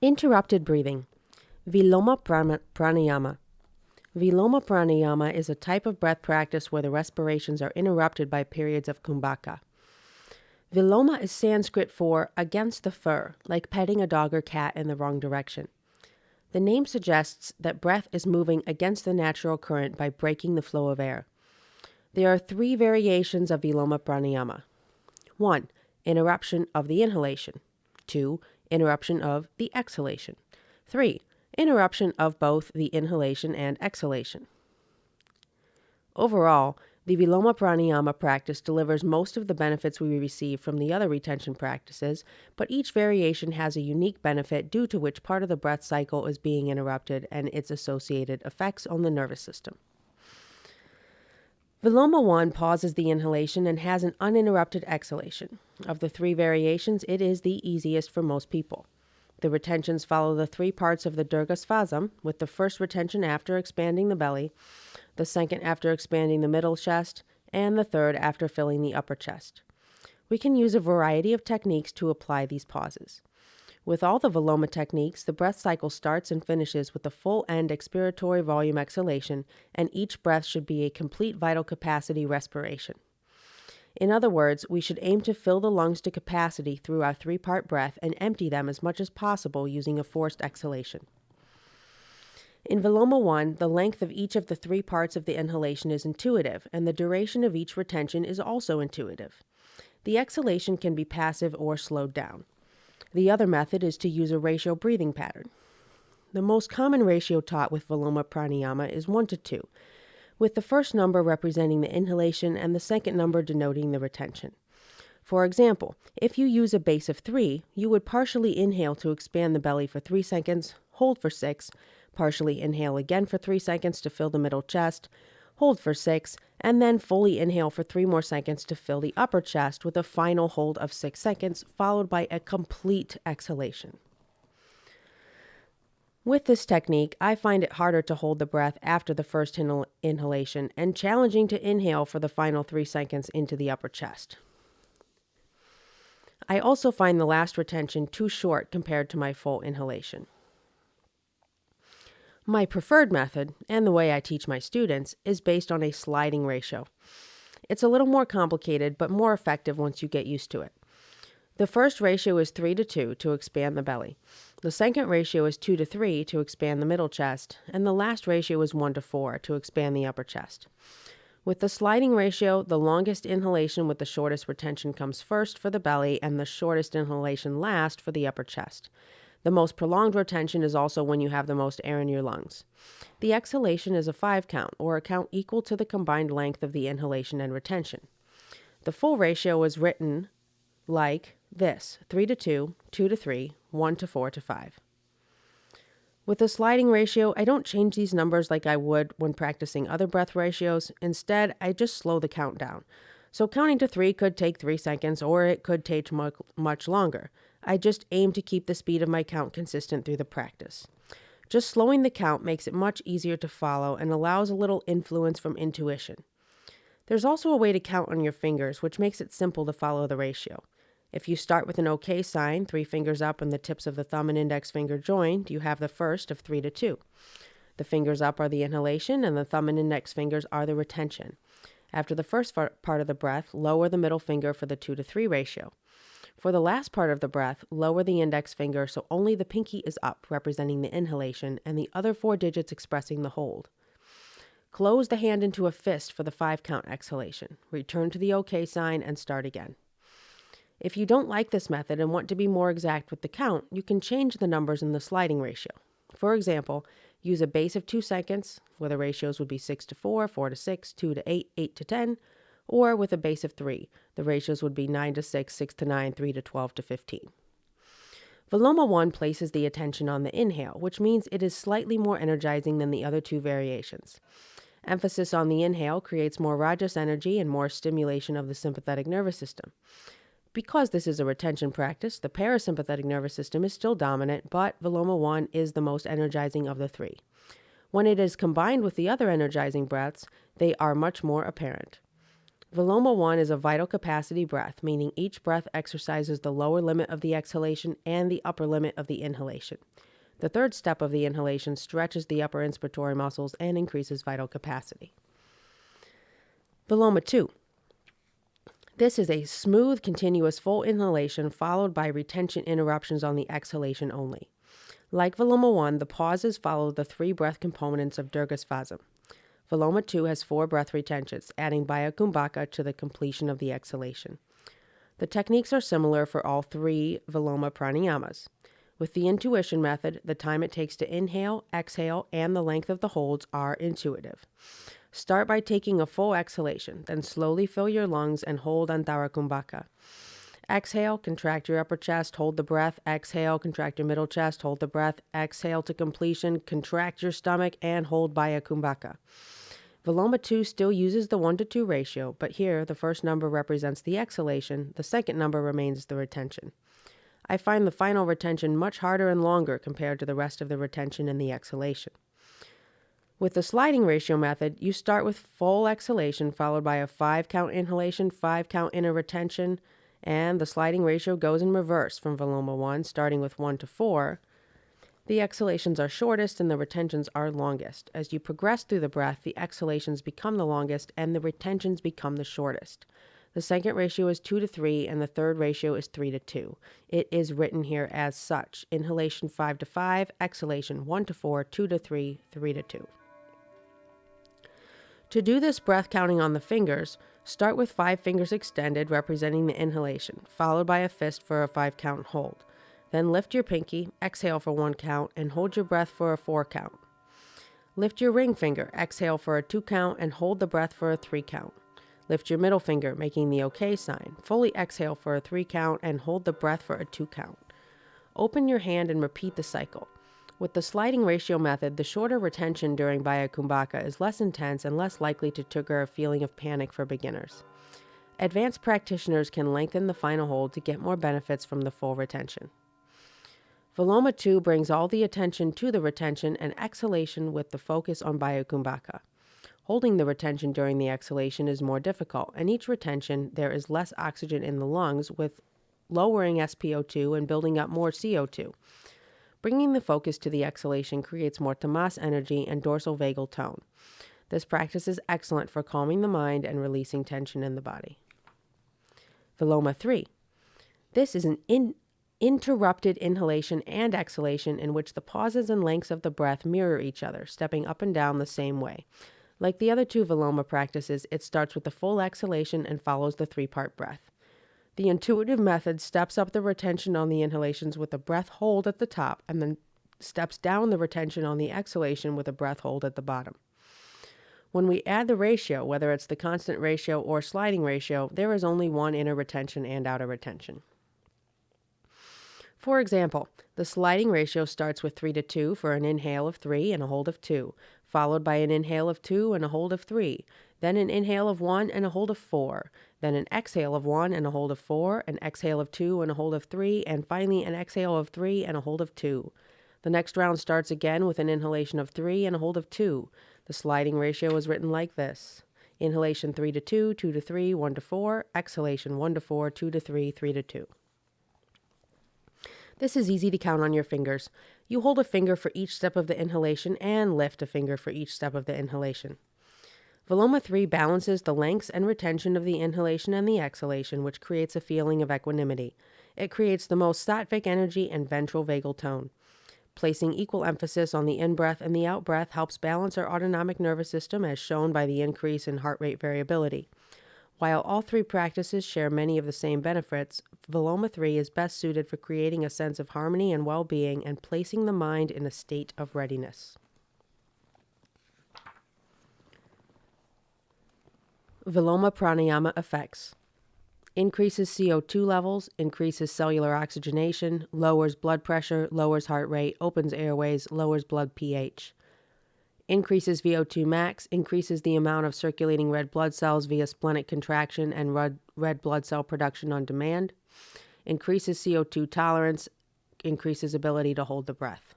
Interrupted breathing. Viloma Pranayama. Viloma Pranayama is a type of breath practice where the respirations are interrupted by periods of kumbhaka. Viloma is Sanskrit for against the fur, like petting a dog or cat in the wrong direction. The name suggests that breath is moving against the natural current by breaking the flow of air. There are 3 variations of Viloma Pranayama. 1. Interruption of the inhalation. 2. Interruption of the exhalation. 3. Interruption of both the inhalation and exhalation. Overall, the Viloma Pranayama practice delivers most of the benefits we receive from the other retention practices, but each variation has a unique benefit due to which part of the breath cycle is being interrupted and its associated effects on the nervous system. Viloma 1 pauses the inhalation and has an uninterrupted exhalation. Of the 3 variations, it is the easiest for most people. The retentions follow the 3 parts of the Dirgha Spasm, with the first retention after expanding the belly, the second after expanding the middle chest, and the third after filling the upper chest. We can use a variety of techniques to apply these pauses. With all the Viloma techniques, the breath cycle starts and finishes with a full end expiratory volume exhalation, and each breath should be a complete vital capacity respiration. In other words, we should aim to fill the lungs to capacity through our 3-part breath and empty them as much as possible using a forced exhalation. In Viloma 1, the length of each of the 3 parts of the inhalation is intuitive, and the duration of each retention is also intuitive. The exhalation can be passive or slowed down. The other method is to use a ratio breathing pattern. The most common ratio taught with Viloma Pranayama is 1:2, with the first number representing the inhalation and the second number denoting the retention. For example, if you use a base of 3, you would partially inhale to expand the belly for 3 seconds, hold for 6, partially inhale again for 3 seconds to fill the middle chest, hold for 6, and then fully inhale for 3 more seconds to fill the upper chest with a final hold of 6 seconds, followed by a complete exhalation. With this technique, I find it harder to hold the breath after the first inhalation and challenging to inhale for the final 3 seconds into the upper chest. I also find the last retention too short compared to my full inhalation. My preferred method, and the way I teach my students, is based on a sliding ratio. It's a little more complicated, but more effective once you get used to it. The first ratio is 3:2 to expand the belly. The second ratio is 2:3 to expand the middle chest, and the last ratio is 1:4 to expand the upper chest. With the sliding ratio, the longest inhalation with the shortest retention comes first for the belly, and the shortest inhalation last for the upper chest. The most prolonged retention is also when you have the most air in your lungs. The exhalation is a 5 count, or a count equal to the combined length of the inhalation and retention. The full ratio is written like this: 3:2, 2:3, 1:4 to 5. With the sliding ratio, I don't change these numbers like I would when practicing other breath ratios. Instead, I just slow the count down. So counting to 3 could take 3 seconds, or it could take much longer. I just aim to keep the speed of my count consistent through the practice. Just slowing the count makes it much easier to follow and allows a little influence from intuition. There's also a way to count on your fingers, which makes it simple to follow the ratio. If you start with an OK sign, 3 fingers up and the tips of the thumb and index finger joined, you have the first of 3:2. The fingers up are the inhalation, and the thumb and index fingers are the retention. After the first part of the breath, lower the middle finger for the 2:3 ratio. For the last part of the breath, lower the index finger so only the pinky is up, representing the inhalation, and the other 4 digits expressing the hold. Close the hand into a fist for the 5 count exhalation. Return to the OK sign and start again. If you don't like this method and want to be more exact with the count, you can change the numbers in the sliding ratio. For example, use a base of 2 seconds, where the ratios would be 6:4, 4:6, 2:8, 8:10, or with a base of 3. The ratios would be 9:6, 6:9, 3:12 to 15. Viloma 1 places the attention on the inhale, which means it is slightly more energizing than the other 2 variations. Emphasis on the inhale creates more rajas energy and more stimulation of the sympathetic nervous system. Because this is a retention practice, the parasympathetic nervous system is still dominant, but Viloma 1 is the most energizing of the 3. When it is combined with the other energizing breaths, they are much more apparent. Viloma 1 is a vital capacity breath, meaning each breath exercises the lower limit of the exhalation and the upper limit of the inhalation. The third step of the inhalation stretches the upper inspiratory muscles and increases vital capacity. Viloma 2. This is a smooth, continuous full inhalation followed by retention interruptions on the exhalation only. Like Viloma 1, the pauses follow the 3 breath components of Dirghasvasam. Viloma 2 has 4 breath retentions, adding Bhayakumbhaka to the completion of the exhalation. The techniques are similar for all 3 Viloma pranayamas. With the intuition method, the time it takes to inhale, exhale, and the length of the holds are intuitive. Start by taking a full exhalation, then slowly fill your lungs and hold Antarakumbhaka. Exhale, contract your upper chest, hold the breath. Exhale, contract your middle chest, hold the breath. Exhale to completion, contract your stomach, and hold Bhayakumbhaka. Viloma 2 still uses the 1:2 ratio, but here the first number represents the exhalation, the second number remains the retention. I find the final retention much harder and longer compared to the rest of the retention and the exhalation. With the sliding ratio method, you start with full exhalation followed by a 5-count inhalation, 5-count inner retention, and the sliding ratio goes in reverse from Viloma 1, starting with 1 to 4. The exhalations are shortest and the retentions are longest. As you progress through the breath, the exhalations become the longest and the retentions become the shortest. The second ratio is 2 to 3 and the third ratio is 3 to 2. It is written here as such: inhalation 5 to 5, exhalation 1 to 4, 2 to 3, 3 to 2. To do this breath counting on the fingers, start with 5 fingers extended representing the inhalation, followed by a fist for a 5-count hold. Then lift your pinky, exhale for 1 count, and hold your breath for a 4 count. Lift your ring finger, exhale for a 2 count, and hold the breath for a 3 count. Lift your middle finger, making the OK sign. Fully exhale for a 3 count, and hold the breath for a 2 count. Open your hand and repeat the cycle. With the sliding ratio method, the shorter retention during Bhayakumbhaka is less intense and less likely to trigger a feeling of panic for beginners. Advanced practitioners can lengthen the final hold to get more benefits from the full retention. Viloma 2 brings all the attention to the retention and exhalation with the focus on Bhayakumbhaka. Holding the retention during the exhalation is more difficult, and each retention there is less oxygen in the lungs, with lowering SpO2 and building up more CO2. Bringing the focus to the exhalation creates more tamas energy and dorsal vagal tone. This practice is excellent for calming the mind and releasing tension in the body. Viloma 3. This is an interrupted inhalation and exhalation in which the pauses and lengths of the breath mirror each other, stepping up and down the same way. Like the other 2 Viloma practices, it starts with the full exhalation and follows the 3-part breath. The intuitive method steps up the retention on the inhalations with a breath hold at the top and then steps down the retention on the exhalation with a breath hold at the bottom. When we add the ratio, whether it's the constant ratio or sliding ratio, there is only one inner retention and outer retention. For example, the sliding ratio starts with 3 to 2 for an inhale of 3 and a hold of 2, followed by an inhale of 2 and a hold of 3, then an inhale of 1 and a hold of 4, then an exhale of 1 and a hold of 4, an exhale of 2 and a hold of 3, and finally an exhale of 3 and a hold of 2. The next round starts again with an inhalation of 3 and a hold of 2. The sliding ratio is written like this: inhalation 3 to 2, 2 to 3, 1 to 4, exhalation 1 to 4, 2 to 3, 3 to 2. This is easy to count on your fingers. You hold a finger for each step of the inhalation and lift a finger for each step of the inhalation. Viloma 3 balances the lengths and retention of the inhalation and the exhalation, which creates a feeling of equanimity. It creates the most sattvic energy and ventral vagal tone. Placing equal emphasis on the in-breath and the out-breath helps balance our autonomic nervous system, as shown by the increase in heart rate variability. While all 3 practices share many of the same benefits, Viloma 3 is best suited for creating a sense of harmony and well-being and placing the mind in a state of readiness. Viloma pranayama effects: increases CO2 levels, increases cellular oxygenation, lowers blood pressure, lowers heart rate, opens airways, lowers blood pH. Increases VO2 max, increases the amount of circulating red blood cells via splenic contraction and red blood cell production on demand. Increases CO2 tolerance, increases ability to hold the breath.